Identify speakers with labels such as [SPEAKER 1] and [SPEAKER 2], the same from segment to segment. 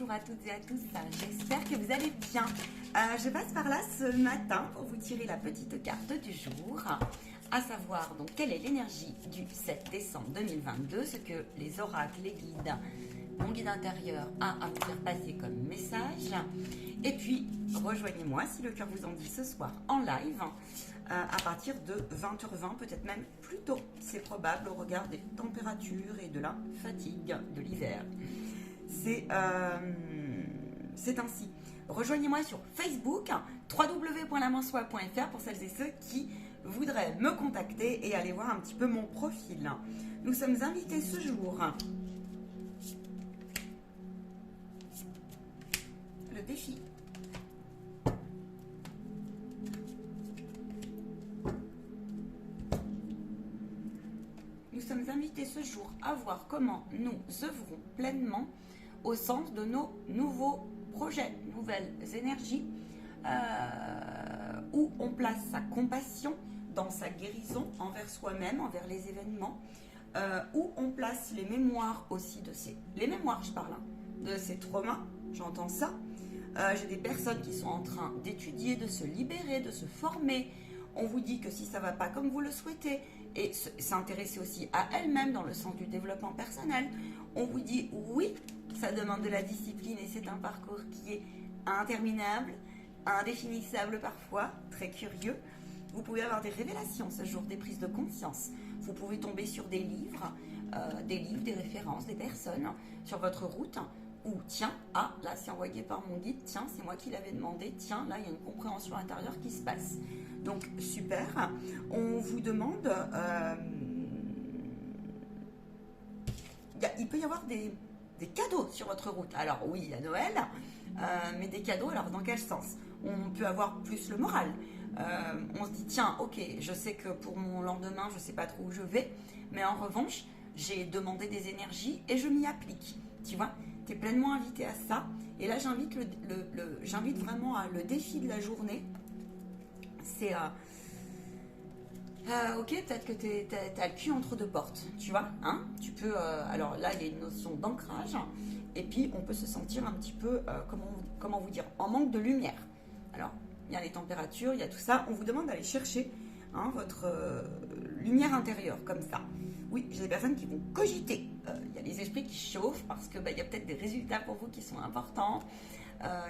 [SPEAKER 1] bonjour à toutes et à tous, j'espère que vous allez bien. Je passe par là ce matin pour vous tirer la petite carte du jour, à savoir donc quelle est l'énergie du 7 décembre 2022, ce que les oracles, les guides, mon guide intérieur a à vous faire passer comme message. Et puis rejoignez-moi si le cœur vous en dit ce soir en live à partir de 20h20, peut-être même plus tôt, c'est probable au regard des températures et de la fatigue de l'hiver. C'est ainsi. Rejoignez-moi sur Facebook, www.lamansoi.fr pour celles et ceux qui voudraient me contacter et aller voir un petit peu mon profil. Nous sommes invités ce jour. Le défi. Nous sommes invités ce jour à voir comment nous œuvrons pleinement au sens de nos nouveaux projets, nouvelles énergies, où on place sa compassion dans sa guérison envers soi-même, envers les événements, où on place les mémoires aussi de ces... Les mémoires, je parle, de ces traumas, j'entends ça. J'ai des personnes qui sont en train d'étudier, de se libérer, de se former. On vous dit que si ça ne va pas comme vous le souhaitez, et s'intéresser aussi à elle-même dans le sens du développement personnel, on vous dit oui, ça demande de la discipline et c'est un parcours qui est interminable, indéfinissable parfois, très curieux. Vous pouvez avoir des révélations ce jour, des prises de conscience. Vous pouvez tomber sur des livres, des références, des personnes sur votre route où tiens, ah là c'est envoyé par mon guide, tiens c'est moi qui l'avais demandé, tiens là il y a une compréhension intérieure qui se passe. Donc super, on vous demande, il peut y avoir des cadeaux sur votre route. Alors oui, il y a Noël, mais des cadeaux, alors dans quel sens? On peut avoir plus le moral. On se dit tiens, ok, je sais que pour mon lendemain, je ne sais pas trop où je vais, mais en revanche, j'ai demandé des énergies et je m'y applique. Tu vois, tu es pleinement invité à ça. Et là, j'invite j'invite vraiment à le défi de la journée. C'est ok, peut-être que t'as le cul entre deux portes, tu vois, hein? Tu peux, alors là, il y a une notion d'ancrage, et puis on peut se sentir un petit peu, comment vous dire, en manque de lumière. Alors, il y a les températures, il y a tout ça, on vous demande d'aller chercher votre lumière intérieure, comme ça. Oui, j'ai des personnes qui vont cogiter, il y a les esprits qui chauffent, parce que il y a peut-être des résultats pour vous qui sont importants.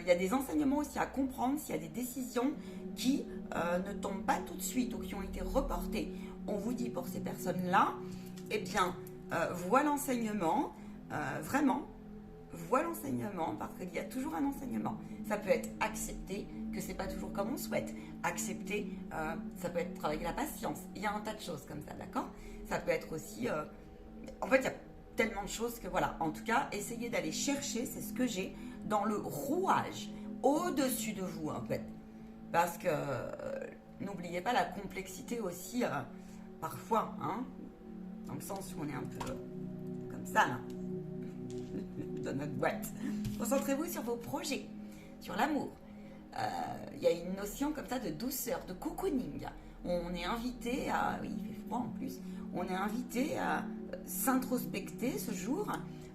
[SPEAKER 1] Il y a des enseignements aussi à comprendre s'il y a des décisions qui ne tombent pas tout de suite ou qui ont été reportées. On vous dit pour ces personnes-là, eh bien, vois l'enseignement, vraiment, vois l'enseignement parce qu'il y a toujours un enseignement. Ça peut être accepter que c'est pas toujours comme on souhaite. Accepter, ça peut être travailler la patience. Il y a un tas de choses comme ça, d'accord? Ça peut être aussi... en fait, il y a tellement de choses que voilà. En tout cas, essayez d'aller chercher, c'est ce que j'ai, dans le rouage, au-dessus de vous en fait. Parce que n'oubliez pas la complexité aussi, parfois, dans le sens où on est un peu comme ça là, dans notre boîte. Concentrez-vous sur vos projets, sur l'amour. Il y a une notion comme ça de douceur, de cocooning. On est invité à, oui, il fait froid en plus, on est invité à s'introspecter ce jour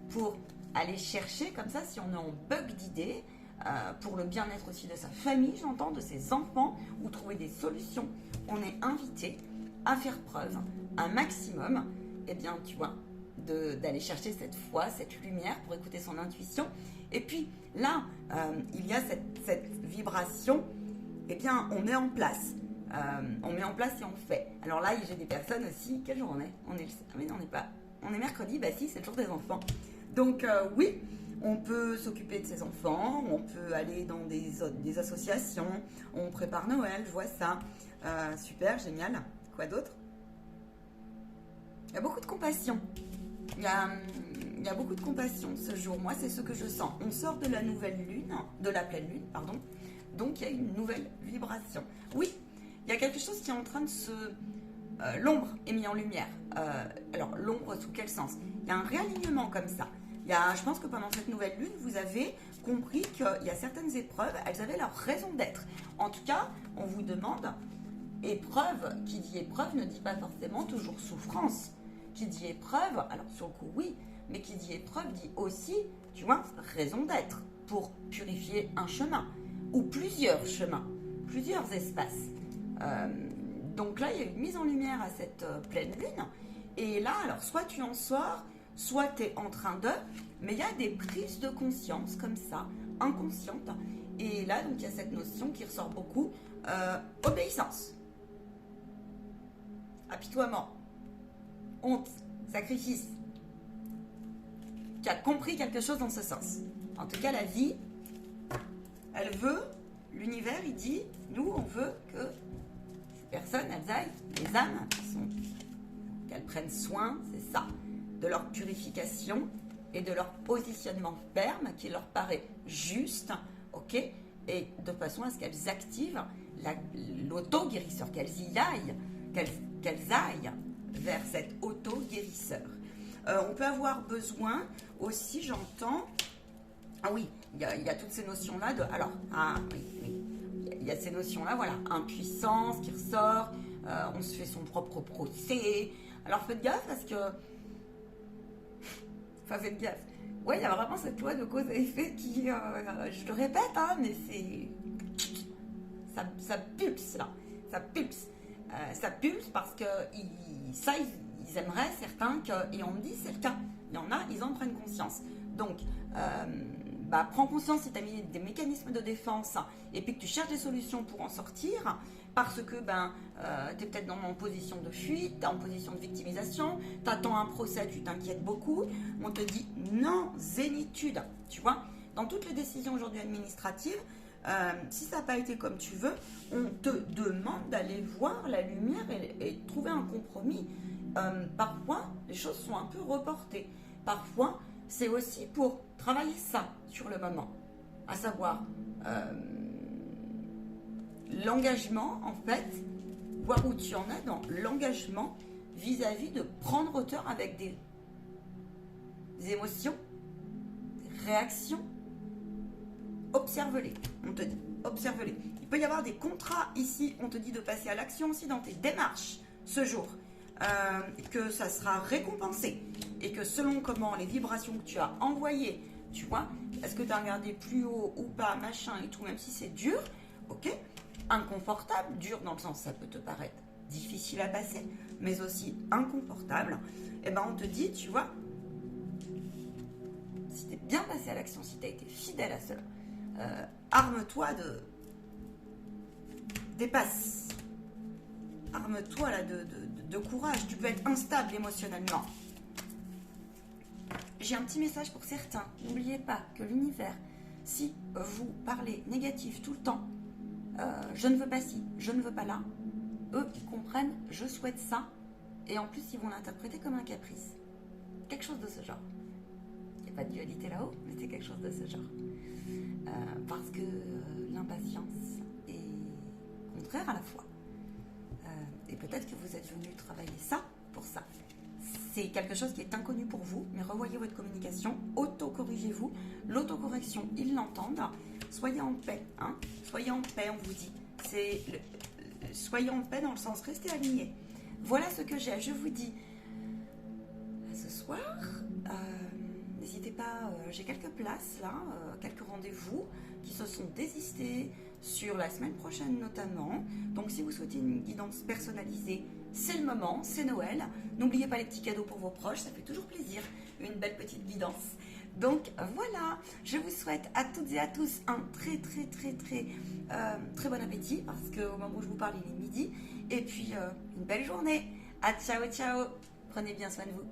[SPEAKER 1] pour aller chercher comme ça, si on est en bug d'idées, pour le bien-être aussi de sa famille, j'entends, de ses enfants, ou trouver des solutions. On est invité à faire preuve un maximum, eh bien, tu vois, d'aller chercher cette foi, cette lumière pour écouter son intuition. Et puis là, il y a cette vibration, eh bien, on met en place. On met en place et on fait. Alors là, j'ai des personnes aussi, quel jour on est? Mais non, on n'est pas. On est mercredi, bah si, c'est le jour des enfants. Donc oui, on peut s'occuper de ses enfants, on peut aller dans des associations, on prépare Noël, je vois ça. Super, génial. Quoi d'autre? Il y a beaucoup de compassion. Il y a beaucoup de compassion ce jour. Moi, c'est ce que je sens. On sort de la nouvelle lune, de la pleine lune, pardon. Donc, il y a une nouvelle vibration. Oui, il y a quelque chose qui est en train de se... l'ombre est mise en lumière. Alors, l'ombre sous quel sens? Il y a un réalignement comme ça. Je pense que pendant cette nouvelle lune, vous avez compris qu'il y a certaines épreuves, elles avaient leur raison d'être. En tout cas, on vous demande, épreuve, qui dit épreuve ne dit pas forcément toujours souffrance. Qui dit épreuve, alors sur le coup oui, mais qui dit épreuve dit aussi Tu vois, raison d'être pour purifier un chemin ou plusieurs chemins, plusieurs espaces. Donc là, il y a une mise en lumière à cette pleine lune. Et là, alors, soit tu en sors, soit tu es en train de... Mais il y a des prises de conscience comme ça, inconscientes. Et là, donc, il y a cette notion qui ressort beaucoup. Obéissance. Apitoiement. Honte. Sacrifice. Qui a compris quelque chose dans ce sens. En tout cas, la vie, elle veut, l'univers, il dit, nous, on veut que ces personnes, elles aillent, les âmes, qu'elles prennent soin, c'est ça, de leur purification et de leur positionnement ferme qui leur paraît juste, ok, et de façon à ce qu'elles activent l'auto-guérisseur, qu'elles y aillent, qu'elles aillent vers cet auto-guérisseur. On peut avoir besoin aussi, j'entends, ah oui, il y a toutes ces notions-là de, alors, ah oui, il y a ces notions-là, voilà, impuissance qui ressort, on se fait son propre procès. Alors faites gaffe parce que, enfin faites gaffe. Ouais, il y a vraiment cette loi de cause à effet qui, je le répète, hein, mais c'est, ça pulse là, ça pulse. Ça pulse parce que ils aimeraient certains et on me dit c'est le cas. Il y en a, ils en prennent conscience. Donc, prends conscience si tu as mis des mécanismes de défense et puis que tu cherches des solutions pour en sortir parce que tu es peut-être en position de fuite, en position de victimisation, tu attends un procès, tu t'inquiètes beaucoup. On te dit non, zénitude. Tu vois, dans toutes les décisions aujourd'hui administratives, si ça n'a pas été comme tu veux, on te demande d'aller voir la lumière et trouver un compromis. Parfois, les choses sont un peu reportées. Parfois, c'est aussi pour travailler ça sur le moment, à savoir l'engagement, en fait, voir où tu en es dans l'engagement vis-à-vis de prendre hauteur avec des émotions, des réactions. Observe-les, on te dit, observe-les. Il peut y avoir des contrats ici, on te dit de passer à l'action aussi dans tes démarches ce jour, que ça sera récompensé et que selon comment les vibrations que tu as envoyées, tu vois, est-ce que tu as regardé plus haut ou pas, machin et tout, même si c'est dur, ok, inconfortable, dur dans le sens ça peut te paraître difficile à passer, mais aussi inconfortable, et ben on te dit, tu vois, si tu es bien passé à l'action, si tu as été fidèle à cela, arme-toi dépasse. Arme-toi là de courage. Tu peux être instable émotionnellement. J'ai un petit message pour certains. N'oubliez pas que l'univers, si vous parlez négatif tout le temps, je ne veux pas ci, je ne veux pas là, eux, ils comprennent, je souhaite ça, et en plus, ils vont l'interpréter comme un caprice. Quelque chose de ce genre. Il n'y a pas de dualité là-haut, mais c'est quelque chose de ce genre. Parce que l'impatience est contraire à la foi. Et peut-être que vous êtes venu travailler ça pour ça. C'est quelque chose qui est inconnu pour vous, mais revoyez votre communication, auto-corrigez-vous. L'autocorrection, ils l'entendent. Soyez en paix, hein. Soyez en paix, on vous dit. Soyez en paix dans le sens restez alignés. Voilà ce que j'ai. Je vous dis à ce soir. N'hésitez pas, j'ai quelques places là, quelques rendez-vous qui se sont désistés sur la semaine prochaine notamment. Donc si vous souhaitez une guidance personnalisée, c'est le moment, c'est Noël. N'oubliez pas les petits cadeaux pour vos proches, ça fait toujours plaisir, une belle petite guidance. Donc voilà, je vous souhaite à toutes et à tous un très bon appétit parce qu'au moment où je vous parle, il est midi. Et puis une belle journée. À ciao, ciao. Prenez bien soin de vous.